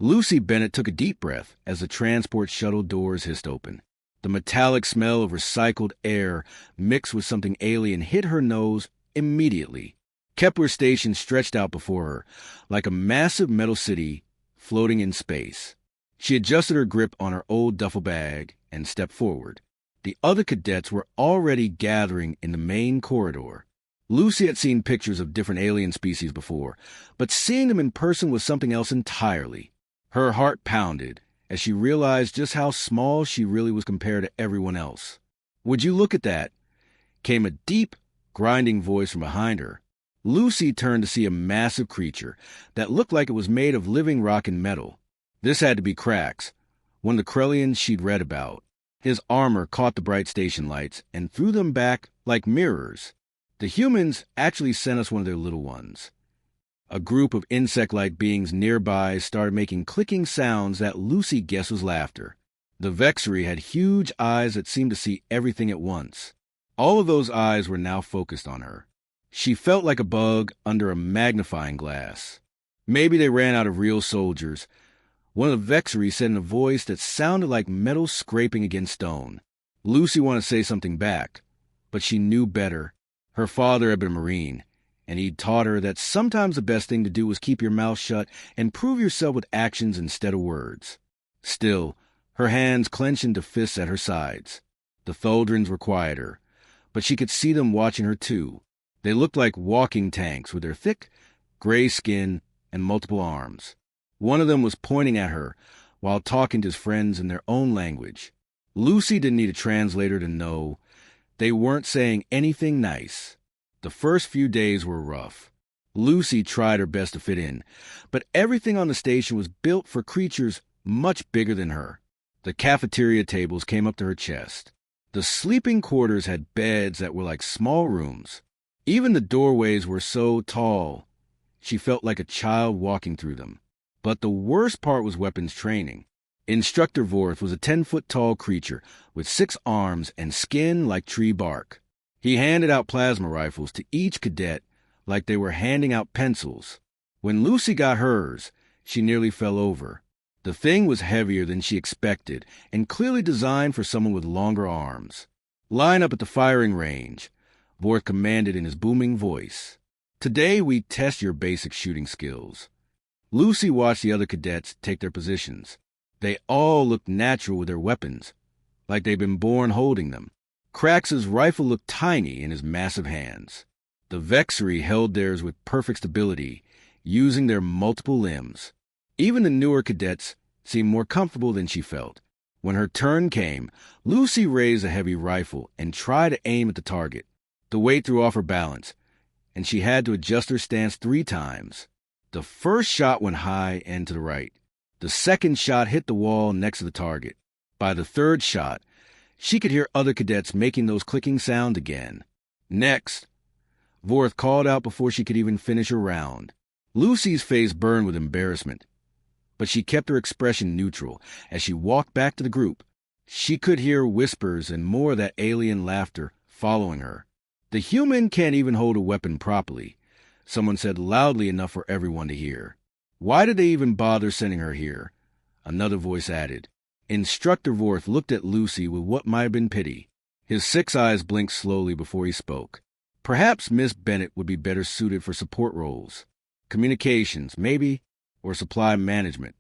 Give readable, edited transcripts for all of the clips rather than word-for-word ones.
Lucy Bennett took a deep breath as the transport shuttle doors hissed open. The metallic smell of recycled air mixed with something alien hit her nose immediately. Kepler Station stretched out before her, like a massive metal city floating in space. She adjusted her grip on her old duffel bag and stepped forward. The other cadets were already gathering in the main corridor. Lucy had seen pictures of different alien species before, but seeing them in person was something else entirely. Her heart pounded as she realized just how small she really was compared to everyone else. "Would you look at that?" came a deep, grinding voice from behind her. Lucy turned to see a massive creature that looked like it was made of living rock and metal. This had to be Krax, one of the Krellians she'd read about. His armor caught the bright station lights and threw them back like mirrors. The humans actually sent us one of their little ones. A group of insect-like beings nearby started making clicking sounds that Lucy guessed was laughter. The Vexery had huge eyes that seemed to see everything at once. All of those eyes were now focused on her. She felt like a bug under a magnifying glass. Maybe they ran out of real soldiers. One of the Vexery said in a voice that sounded like metal scraping against stone. Lucy wanted to say something back, but she knew better. Her father had been a Marine, and he'd taught her that sometimes the best thing to do was keep your mouth shut and prove yourself with actions instead of words. Still, her hands clenched into fists at her sides. The Tholdrins were quieter, but she could see them watching her too. They looked like walking tanks with their thick, gray skin and multiple arms. One of them was pointing at her while talking to his friends in their own language. Lucy didn't need a translator to know they weren't saying anything nice. The first few days were rough. Lucy tried her best to fit in, but everything on the station was built for creatures much bigger than her. The cafeteria tables came up to her chest. The sleeping quarters had beds that were like small rooms. Even the doorways were so tall, she felt like a child walking through them. But the worst part was weapons training. Instructor Vorth was a 10-foot-tall creature with 6 arms and skin like tree bark. He handed out plasma rifles to each cadet like they were handing out pencils. When Lucy got hers, she nearly fell over. The thing was heavier than she expected and clearly designed for someone with longer arms. "Line up at the firing range," Vorth commanded in his booming voice. "Today we test your basic shooting skills." Lucy watched the other cadets take their positions. They all looked natural with their weapons, like they'd been born holding them. Krax's rifle looked tiny in his massive hands. The Vexery held theirs with perfect stability, using their multiple limbs. Even the newer cadets seemed more comfortable than she felt. When her turn came, Lucy raised a heavy rifle and tried to aim at the target. The weight threw off her balance, and she had to adjust her stance 3 times. The first shot went high and to the right. The second shot hit the wall next to the target. By the third shot, she could hear other cadets making those clicking sounds again. "Next," Vorth called out before she could even finish her round. Lucy's face burned with embarrassment, but she kept her expression neutral as she walked back to the group. She could hear whispers and more of that alien laughter following her. "The human can't even hold a weapon properly," someone said loudly enough for everyone to hear. "Why did they even bother sending her here?" Another voice added. Instructor Vorth looked at Lucy with what might have been pity. His 6 eyes blinked slowly before he spoke. Perhaps Miss Bennett would be better suited for support roles. Communications, maybe, or supply management.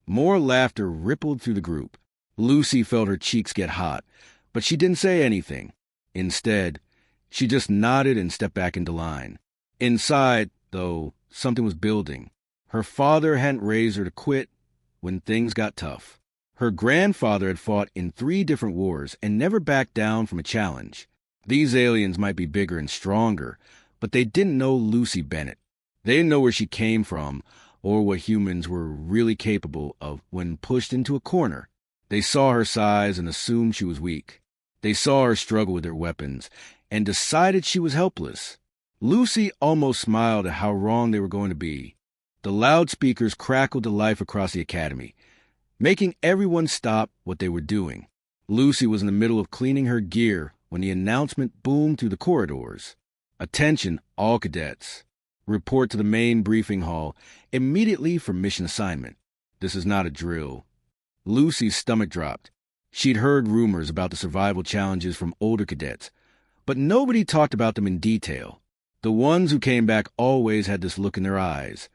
More laughter rippled through the group. Lucy felt her cheeks get hot, but she didn't say anything. Instead, she just nodded and stepped back into line. Inside, though, something was building. Her father hadn't raised her to quit when things got tough. Her grandfather had fought in 3 different wars and never backed down from a challenge. These aliens might be bigger and stronger, but they didn't know Lucy Bennett. They didn't know where she came from or what humans were really capable of when pushed into a corner. They saw her size and assumed she was weak. They saw her struggle with her weapons and decided she was helpless. Lucy almost smiled at how wrong they were going to be. The loudspeakers crackled to life across the academy, making everyone stop what they were doing. Lucy was in the middle of cleaning her gear when the announcement boomed through the corridors. "Attention, all cadets. Report to the main briefing hall immediately for mission assignment." This is not a drill. Lucy's stomach dropped. She'd heard rumors about the survival challenges from older cadets, but nobody talked about them in detail. The ones who came back always had this look in their eyes,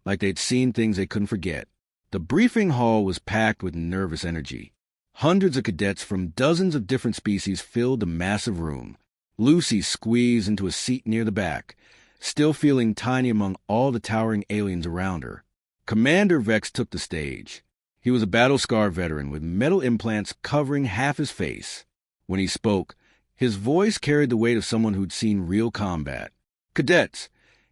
like they'd seen things they couldn't forget. The briefing hall was packed with nervous energy. Hundreds of cadets from dozens of different species filled the massive room. Lucy squeezed into a seat near the back, still feeling tiny among all the towering aliens around her. Commander Vex took the stage. He was a battle-scarred veteran with metal implants covering half his face. When he spoke, his voice carried the weight of someone who'd seen real combat. Cadets,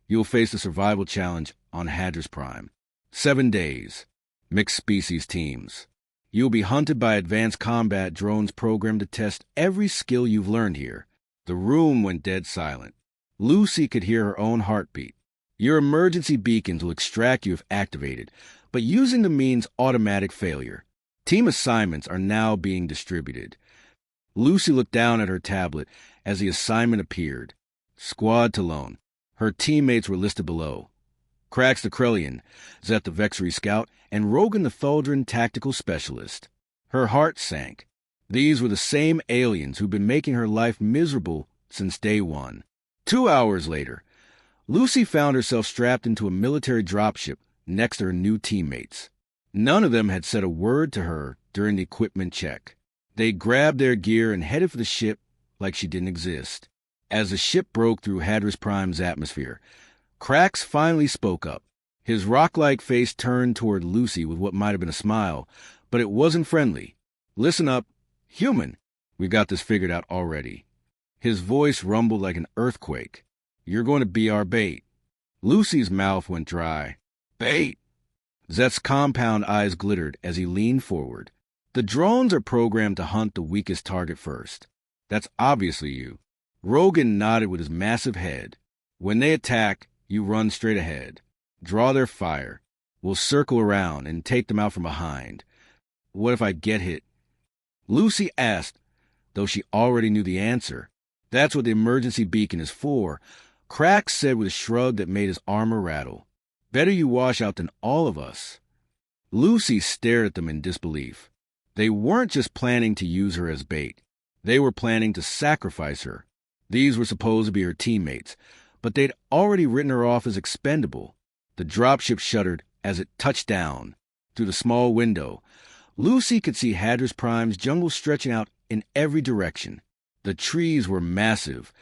you'll face the survival challenge on Hadris Prime. 7 days. Mixed species teams. You'll be hunted by advanced combat drones programmed to test every skill you've learned here. The room went dead silent. Lucy could hear her own heartbeat. Your emergency beacons will extract you if activated, but using them means automatic failure. Team assignments are now being distributed. Lucy looked down at her tablet as the assignment appeared. Squad Talon. Her teammates were listed below. Krax the Krellian, Zeth the Vexery Scout, and Rogan the Thuldran Tactical Specialist. Her heart sank. These were the same aliens who'd been making her life miserable since day one. 2 hours later, Lucy found herself strapped into a military dropship next to her new teammates. None of them had said a word to her during the equipment check. They grabbed their gear and headed for the ship like she didn't exist. As the ship broke through Hadris Prime's atmosphere, Krax finally spoke up. His rock-like face turned toward Lucy with what might have been a smile, but it wasn't friendly. Listen up, human. We've got this figured out already. His voice rumbled like an earthquake. You're going to be our bait. Lucy's mouth went dry. Bait? Zeth's compound eyes glittered as he leaned forward. The drones are programmed to hunt the weakest target first. That's obviously you. Rogan nodded with his massive head. When they attack, you run straight ahead. Draw their fire. We'll circle around and take them out from behind. What if I get hit? Lucy asked, though she already knew the answer. That's what the emergency beacon is for. Krax said with a shrug that made his armor rattle. Better you wash out than all of us. Lucy stared at them in disbelief. They weren't just planning to use her as bait. They were planning to sacrifice her. These were supposed to be her teammates, but they'd already written her off as expendable. The dropship shuddered as it touched down. Through the small window, Lucy could see Hadris Prime's jungle stretching out in every direction. The trees were massive,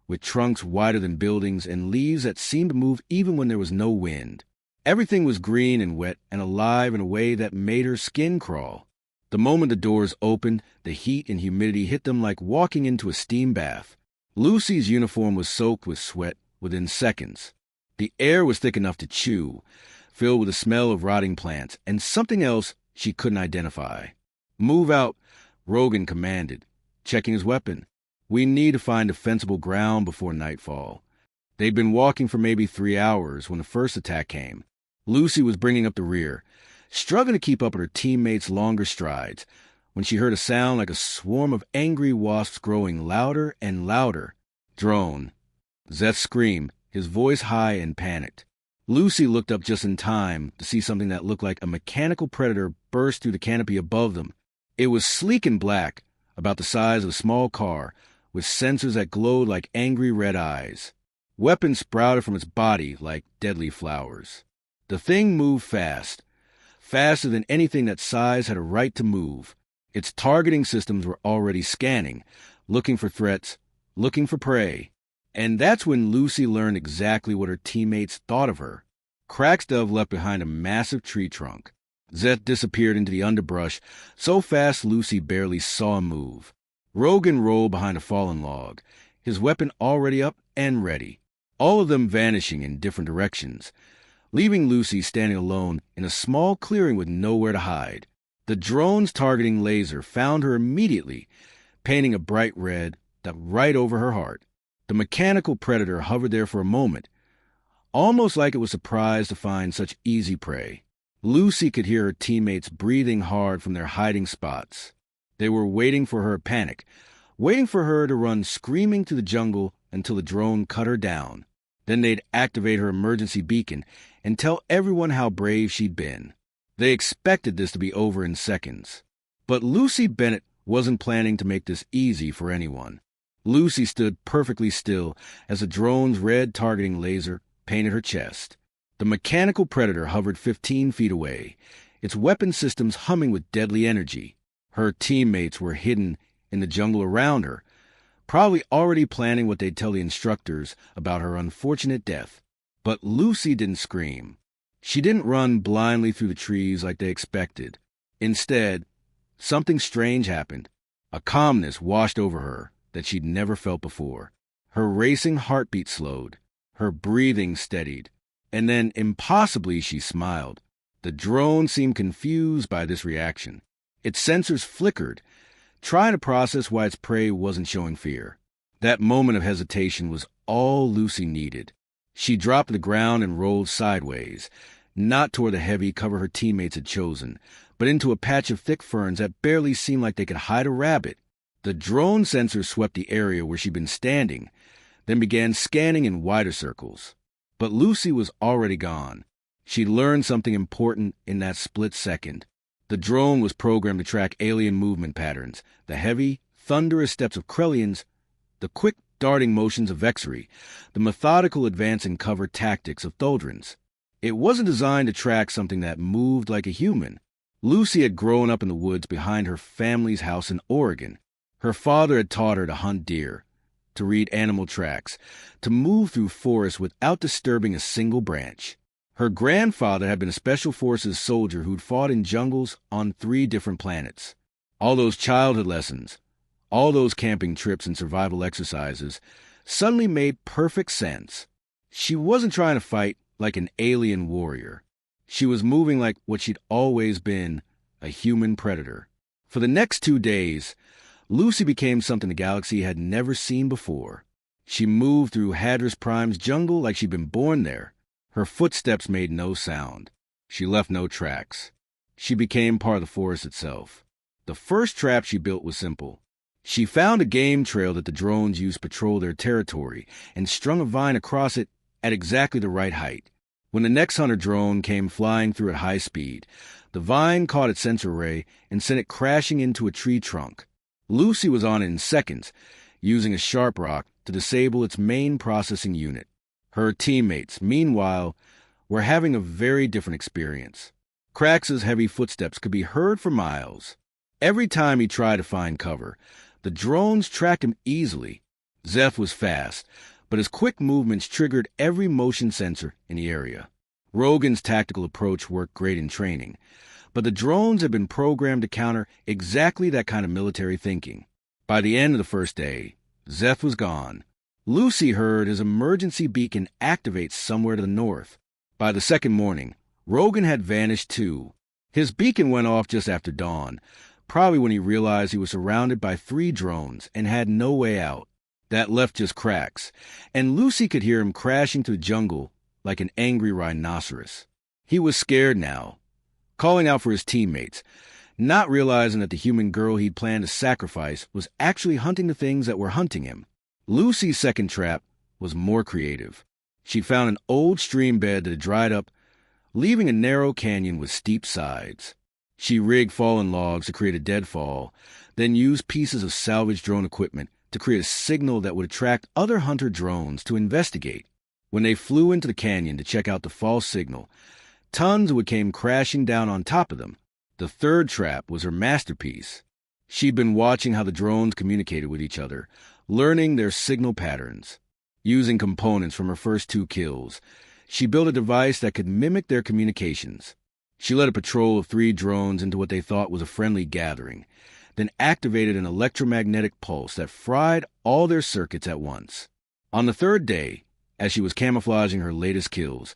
with trunks wider than buildings and leaves that seemed to move even when there was no wind. Everything was green and wet and alive in a way that made her skin crawl. The moment the doors opened, the heat and humidity hit them like walking into a steam bath. Lucy's uniform was soaked with sweat within seconds. The air was thick enough to chew, filled with the smell of rotting plants and something else she couldn't identify. Move out, Rogan commanded, checking his weapon. We need to find defensible ground before nightfall. They'd been walking for maybe 3 hours when the first attack came. Lucy was bringing up the rear, struggling to keep up with her teammates' longer strides, when she heard a sound like a swarm of angry wasps growing louder and louder. Drone. Zeth screamed, his voice high and panicked. Lucy looked up just in time to see something that looked like a mechanical predator burst through the canopy above them. It was sleek and black, about the size of a small car, with sensors that glowed like angry red eyes. Weapons sprouted from its body like deadly flowers. The thing moved fast, faster than anything that size had a right to move. Its targeting systems were already scanning, looking for threats, looking for prey. And that's when Lucy learned exactly what her teammates thought of her. Crackstuff left behind a massive tree trunk. Zeth disappeared into the underbrush so fast Lucy barely saw him move. Rogan rolled behind a fallen log, his weapon already up and ready, all of them vanishing in different directions, leaving Lucy standing alone in a small clearing with nowhere to hide. The drone's targeting laser found her immediately, painting a bright red dot right over her heart. The mechanical predator hovered there for a moment, almost like it was surprised to find such easy prey. Lucy could hear her teammates breathing hard from their hiding spots. They were waiting for her to panic, waiting for her to run screaming to the jungle until the drone cut her down. Then they'd activate her emergency beacon and tell everyone how brave she'd been. They expected this to be over in seconds. But Lucy Bennett wasn't planning to make this easy for anyone. Lucy stood perfectly still as the drone's red targeting laser painted her chest. The mechanical predator hovered 15 feet away, its weapon systems humming with deadly energy. Her teammates were hidden in the jungle around her, probably already planning what they'd tell the instructors about her unfortunate death. But Lucy didn't scream. She didn't run blindly through the trees like they expected. Instead, something strange happened. A calmness washed over her that she'd never felt before. Her racing heartbeat slowed. Her breathing steadied. And then, impossibly, she smiled. The drone seemed confused by this reaction. Its sensors flickered, trying to process why its prey wasn't showing fear. That moment of hesitation was all Lucy needed. She dropped to the ground and rolled sideways, not toward the heavy cover her teammates had chosen, but into a patch of thick ferns that barely seemed like they could hide a rabbit. The drone sensor swept the area where she'd been standing, then began scanning in wider circles. But Lucy was already gone. She'd learned something important in that split second. The drone was programmed to track alien movement patterns, the heavy, thunderous steps of Krellians, the quick, darting motions of Vexery, the methodical advance in cover tactics of Tholdrins. It wasn't designed to track something that moved like a human. Lucy had grown up in the woods behind her family's house in Oregon. Her father had taught her to hunt deer, to read animal tracks, to move through forests without disturbing a single branch. Her grandfather had been a Special Forces soldier who'd fought in jungles on 3 different planets. All those childhood lessons, all those camping trips and survival exercises suddenly made perfect sense. She wasn't trying to fight like an alien warrior. She was moving like what she'd always been, a human predator. For the next 2 days, Lucy became something the galaxy had never seen before. She moved through Hadris Prime's jungle like she'd been born there. Her footsteps made no sound. She left no tracks. She became part of the forest itself. The first trap she built was simple. She found a game trail that the drones used to patrol their territory and strung a vine across it at exactly the right height. When the next hunter drone came flying through at high speed, the vine caught its sensor ray and sent it crashing into a tree trunk. Lucy was on it in seconds, using a sharp rock to disable its main processing unit. Her teammates, meanwhile, were having a very different experience. Krax's heavy footsteps could be heard for miles. Every time he tried to find cover, the drones tracked him easily. Zeph was fast, but his quick movements triggered every motion sensor in the area. Rogan's tactical approach worked great in training, but the drones had been programmed to counter exactly that kind of military thinking. By the end of the first day, Zeph was gone. Lucy heard his emergency beacon activate somewhere to the north. By the second morning, Rogan had vanished too. His beacon went off just after dawn, probably when he realized he was surrounded by 3 drones and had no way out. That left just Krax, and Lucy could hear him crashing through the jungle like an angry rhinoceros. He was scared now, calling out for his teammates, not realizing that the human girl he'd planned to sacrifice was actually hunting the things that were hunting him. Lucy's second trap was more creative. She'd found an old stream bed that had dried up, leaving a narrow canyon with steep sides. She rigged fallen logs to create a deadfall, then used pieces of salvaged drone equipment to create a signal that would attract other hunter drones to investigate. When they flew into the canyon to check out the false signal, tons of wood came crashing down on top of them. The third trap was her masterpiece. She'd been watching how the drones communicated with each other, learning their signal patterns. Using components from her first 2 kills, she built a device that could mimic their communications. She led a patrol of 3 drones into what they thought was a friendly gathering, then activated an electromagnetic pulse that fried all their circuits at once. On the 3rd day, as she was camouflaging her latest kills,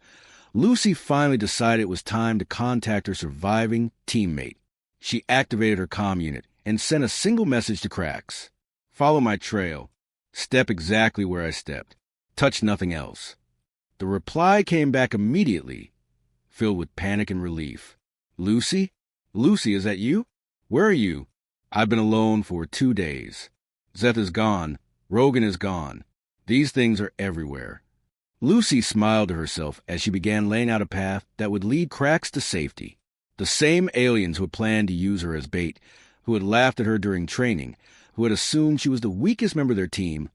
Lucy finally decided it was time to contact her surviving teammate. She activated her comm unit and sent a single message to Krax. "Follow my trail. Step exactly where I stepped. Touch nothing else." The reply came back immediately, filled with panic and relief. "Lucy? Lucy, is that you? Where are you? I've been alone for 2 days. Zeth is gone. Rogan is gone. These things are everywhere." Lucy smiled to herself as she began laying out a path that would lead Krax to safety. The same aliens who had planned to use her as bait, who had laughed at her during training, who had assumed she was the weakest member of their team,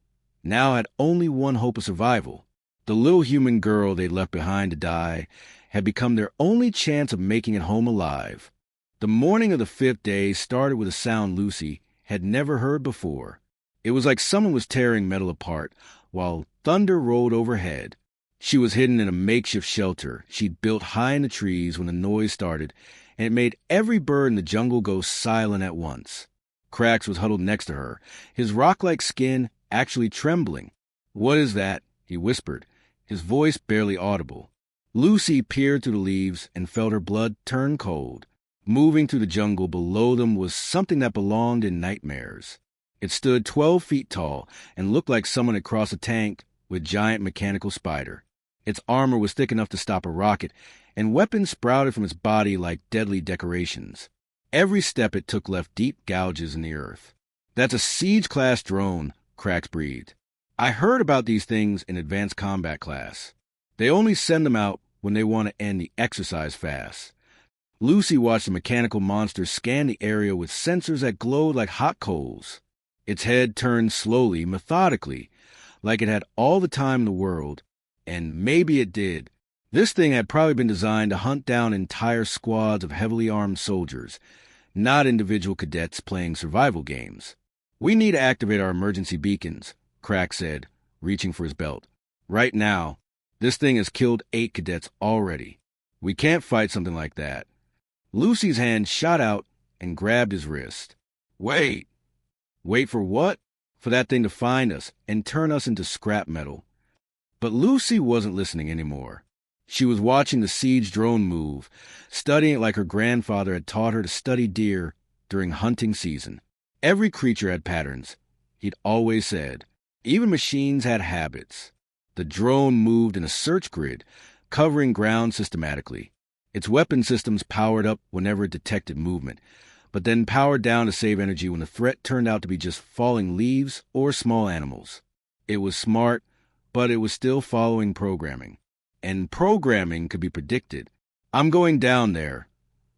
now had only one hope of survival. The little human girl they'd left behind to die had become their only chance of making it home alive. The morning of the 5th day started with a sound Lucy had never heard before. It was like someone was tearing metal apart, while thunder rolled overhead. She was hidden in a makeshift shelter she'd built high in the trees when the noise started, and it made every bird in the jungle go silent at once. Krax was huddled next to her, his rock-like skin actually trembling. "What is that?" he whispered, his voice barely audible. Lucy peered through the leaves and felt her blood turn cold. Moving through the jungle below them was something that belonged in nightmares. It stood 12 feet tall and looked like someone had crossed a tank with giant mechanical spider. Its armor was thick enough to stop a rocket, and weapons sprouted from its body like deadly decorations. Every step it took left deep gouges in the earth. "That's a siege-class drone," Krax breathed. "I heard about these things in advanced combat class. They only send them out when they want to end the exercise fast." Lucy watched the mechanical monster scan the area with sensors that glowed like hot coals. Its head turned slowly, methodically, like it had all the time in the world, and maybe it did. This thing had probably been designed to hunt down entire squads of heavily armed soldiers, not individual cadets playing survival games. "We need to activate our emergency beacons," Krax said, reaching for his belt. "Right now. This thing has killed 8 cadets already. We can't fight something like that." Lucy's hand shot out and grabbed his wrist. "Wait." "Wait for what?" "For that thing to find us and turn us into scrap metal." But Lucy wasn't listening anymore. She was watching the siege drone move, studying it like her grandfather had taught her to study deer during hunting season. Every creature had patterns, he'd always said. Even machines had habits. The drone moved in a search grid, covering ground systematically. Its weapon systems powered up whenever it detected movement, but then powered down to save energy when the threat turned out to be just falling leaves or small animals. It was smart, but it was still following programming. And programming could be predicted. "I'm going down there,"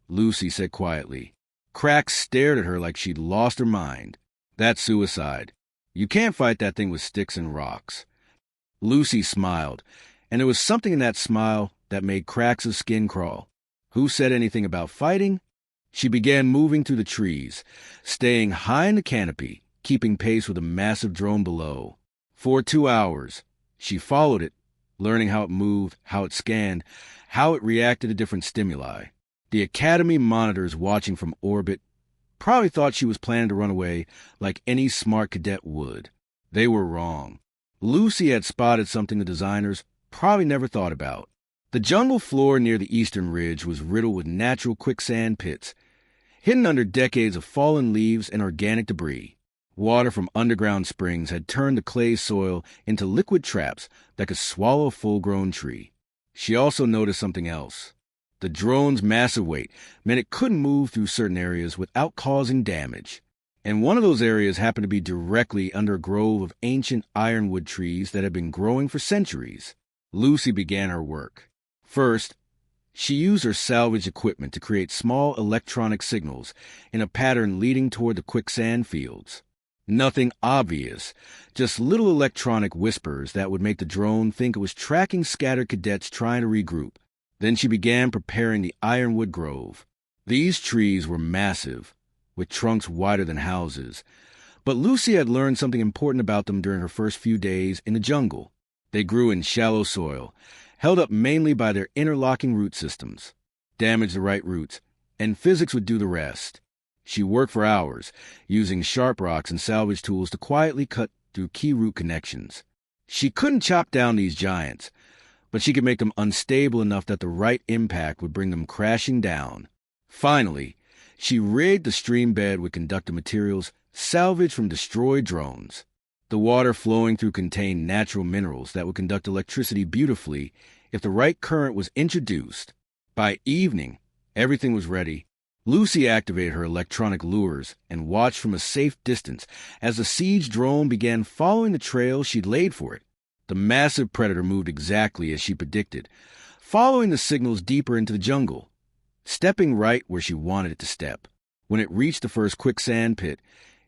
Lucy said quietly. Krax stared at her like she'd lost her mind. "That's suicide. You can't fight that thing with sticks and rocks." Lucy smiled, and there was something in that smile that made Krax's skin crawl. Who said anything about fighting? She began moving through the trees, staying high in the canopy, keeping pace with a massive drone below. For 2 hours, she followed it, learning how it moved, how it scanned, how it reacted to different stimuli. The Academy monitors watching from orbit probably thought she was planning to run away like any smart cadet would. They were wrong. Lucy had spotted something the designers probably never thought about. The jungle floor near the eastern ridge was riddled with natural quicksand pits, hidden under decades of fallen leaves and organic debris. Water from underground springs had turned the clay soil into liquid traps that could swallow a full-grown tree. She also noticed something else. The drone's massive weight meant it couldn't move through certain areas without causing damage. And one of those areas happened to be directly under a grove of ancient ironwood trees that had been growing for centuries. Lucy began her work. First, she used her salvaged equipment to create small electronic signals in a pattern leading toward the quicksand fields. Nothing obvious, just little electronic whispers that would make the drone think it was tracking scattered cadets trying to regroup. Then she began preparing the ironwood grove. These trees were massive, with trunks wider than houses, but Lucy had learned something important about them during her first few days in the jungle. They grew in shallow soil, held up mainly by their interlocking root systems. Damage the right roots, and physics would do the rest. She worked for hours, using sharp rocks and salvage tools to quietly cut through key root connections. She couldn't chop down these giants, but she could make them unstable enough that the right impact would bring them crashing down. Finally, she rigged the stream bed with conductive materials salvaged from destroyed drones. The water flowing through contained natural minerals that would conduct electricity beautifully if the right current was introduced. By evening, everything was ready. Lucy activated her electronic lures and watched from a safe distance as the siege drone began following the trail she'd laid for it. The massive predator moved exactly as she predicted, following the signals deeper into the jungle. stepping right where she wanted it to step. When it reached the first quicksand pit,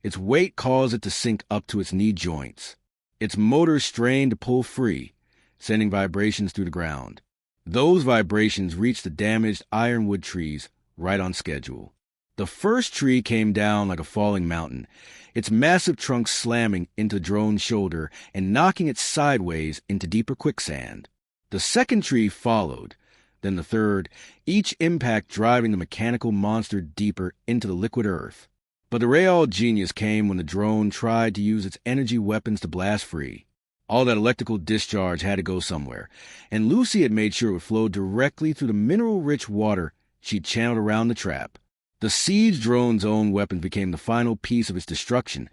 its weight caused it to sink up to its knee joints. Its motors strained to pull free, sending vibrations through the ground. Those vibrations reached the damaged ironwood trees right on schedule. The first tree came down like a falling mountain, its massive trunk slamming into the drone's shoulder and knocking it sideways into deeper quicksand. The second tree followed, then the third, each impact driving the mechanical monster deeper into the liquid earth. But the real genius came when the drone tried to use its energy weapons to blast free. All that electrical discharge had to go somewhere, and Lucy had made sure it would flow directly through the mineral-rich water she'd channeled around the trap. The siege drone's own weapons became the final piece of its destruction,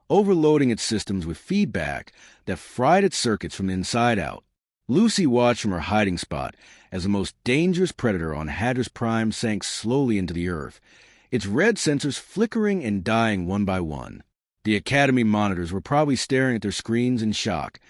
overloading its systems with feedback that fried its circuits from the inside out. Lucy watched from her hiding spot as the most dangerous predator on Hadris Prime sank slowly into the earth, its red sensors flickering and dying one by one. The Academy monitors were probably staring at their screens in shock,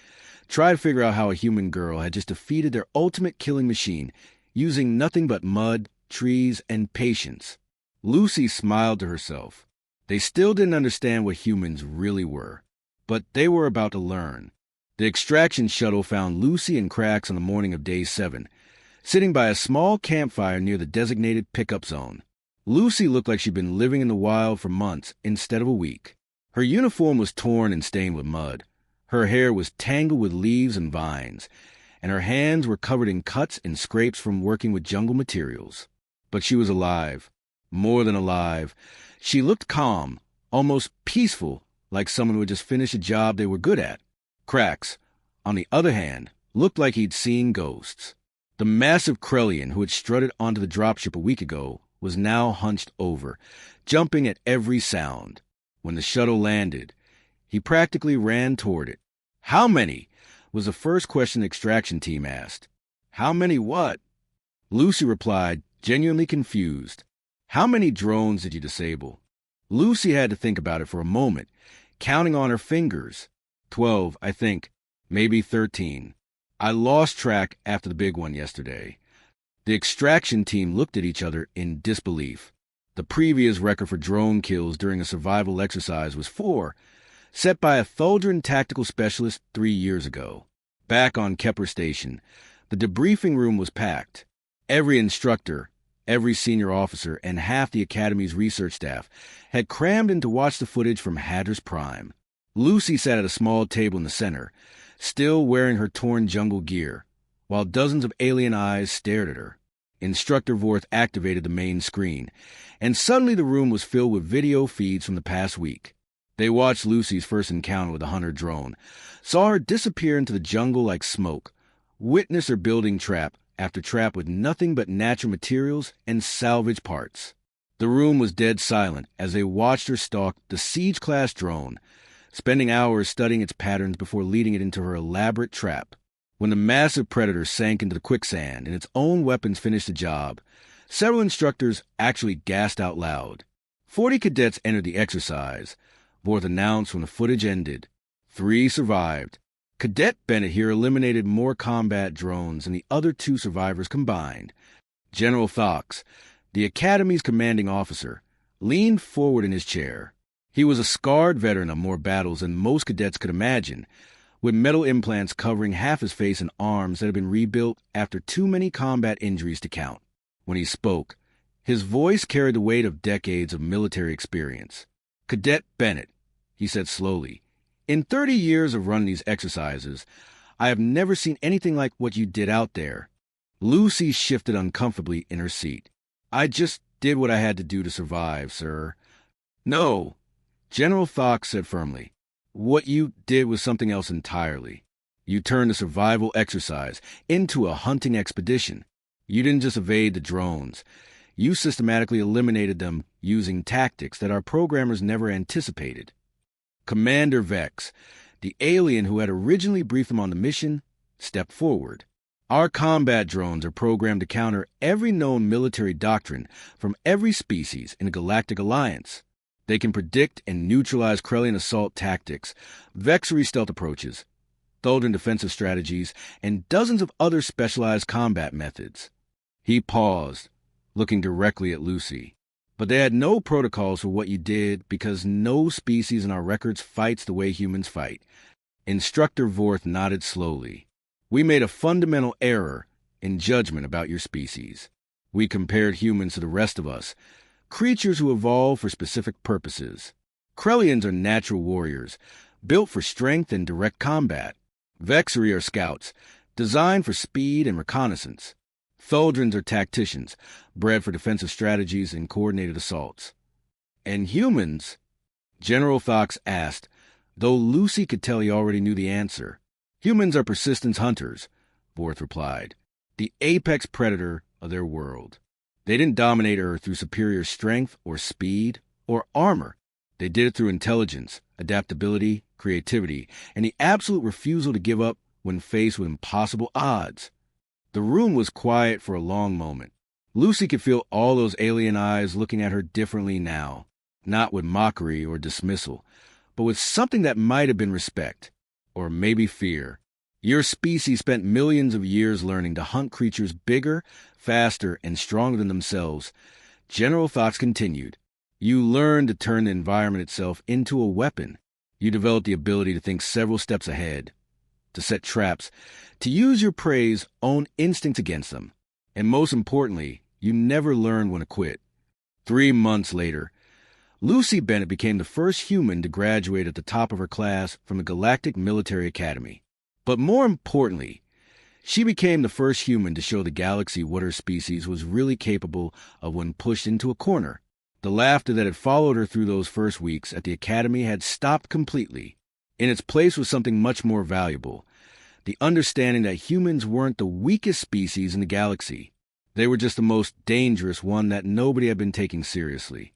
trying to figure out how a human girl had just defeated their ultimate killing machine using nothing but mud, trees, and patience. Lucy smiled to herself. They still didn't understand what humans really were, but they were about to learn. The extraction shuttle found Lucy and Cracks on the morning of Day 7, sitting by a small campfire near the designated pickup zone. Lucy looked like she'd been living in the wild for months instead of a week. Her uniform was torn and stained with mud. Her hair was tangled with leaves and vines, and her hands were covered in cuts and scrapes from working with jungle materials. But she was alive. More than alive. She looked calm, almost peaceful, like someone who had just finished a job they were good at. Cracks, on the other hand, looked like he'd seen ghosts. The massive Krellian who had strutted onto the dropship a week ago was now hunched over, jumping at every sound. When the shuttle landed, he practically ran toward it. "How many?" was the first question the extraction team asked. "How many what?" Lucy replied, genuinely confused. "How many drones did you disable?" Lucy had to think about it for a moment, counting on her fingers. 12, I think. Maybe 13. I lost track after the big one yesterday. The extraction team looked at each other in disbelief. The previous record for drone kills during a survival exercise was 4, set by a Thuldran tactical specialist 3 years ago. Back on Kepler Station, the debriefing room was packed. Every instructor, every senior officer, and half the Academy's research staff had crammed in to watch the footage from Hadris Prime. Lucy sat at a small table in the center, still wearing her torn jungle gear, while dozens of alien eyes stared at her. Instructor Vorth activated the main screen, and suddenly the room was filled with video feeds from the past week. They watched Lucy's first encounter with the hunter drone, saw her disappear into the jungle like smoke, witnessed her building trap after trap with nothing but natural materials and salvage parts. The room was dead silent as they watched her stalk the Siege-class drone, spending hours studying its patterns before leading it into her elaborate trap. When the massive predator sank into the quicksand and its own weapons finished the job, several instructors actually gasped out loud. 40 cadets entered the exercise, Vorth announced when the footage ended. 3 survived. Cadet Bennett here eliminated more combat drones than the other 2 survivors combined. General Thox, the Academy's commanding officer, leaned forward in his chair. He was a scarred veteran of more battles than most cadets could imagine, with metal implants covering half his face and arms that had been rebuilt after too many combat injuries to count. When he spoke, his voice carried the weight of decades of military experience. "Cadet Bennett," he said slowly, "in 30 years of running these exercises, I have never seen anything like what you did out there." Lucy shifted uncomfortably in her seat. "I just did what I had to do to survive, sir." "No," General Thox said firmly. "What you did was something else entirely. You turned a survival exercise into a hunting expedition. You didn't just evade the drones. You systematically eliminated them using tactics that our programmers never anticipated." Commander Vex, the alien who had originally briefed them on the mission, stepped forward. "Our combat drones are programmed to counter every known military doctrine from every species in the Galactic Alliance. They can predict and neutralize Krellian assault tactics, Vexery stealth approaches, Thuldran defensive strategies, and dozens of other specialized combat methods." He paused, looking directly at Lucy. But they had no protocols for what you did because no species in our records fights the way humans fight. Instructor Vorth nodded slowly. We made a fundamental error in judgment about your species. We compared humans to the rest of us, creatures who evolve for specific purposes. Krellians are natural warriors, built for strength and direct combat. Vexari are scouts, designed for speed and reconnaissance. Tholdrins are tacticians, bred for defensive strategies and coordinated assaults. And humans? General Fox asked, though Lucy could tell he already knew the answer. Humans are persistence hunters, Vorth replied, the apex predator of their world. They didn't dominate Earth through superior strength or speed or armor. They did it through intelligence, adaptability, creativity, and the absolute refusal to give up when faced with impossible odds. The room was quiet for a long moment. Lucy could feel all those alien eyes looking at her differently now, not with mockery or dismissal, but with something that might have been respect, or maybe fear. Your species spent millions of years learning to hunt creatures bigger, faster, and stronger than themselves. General Fox continued. You learned to turn the environment itself into a weapon. You developed the ability to think several steps ahead, to set traps, to use your prey's own instincts against them. And most importantly, you never learned when to quit. 3 months later, Lucy Bennett became the first human to graduate at the top of her class from the Galactic Military Academy. But more importantly, she became the first human to show the galaxy what her species was really capable of when pushed into a corner. The laughter that had followed her through those first weeks at the Academy had stopped completely. In its place was something much more valuable, the understanding that humans weren't the weakest species in the galaxy. They were just the most dangerous one that nobody had been taking seriously.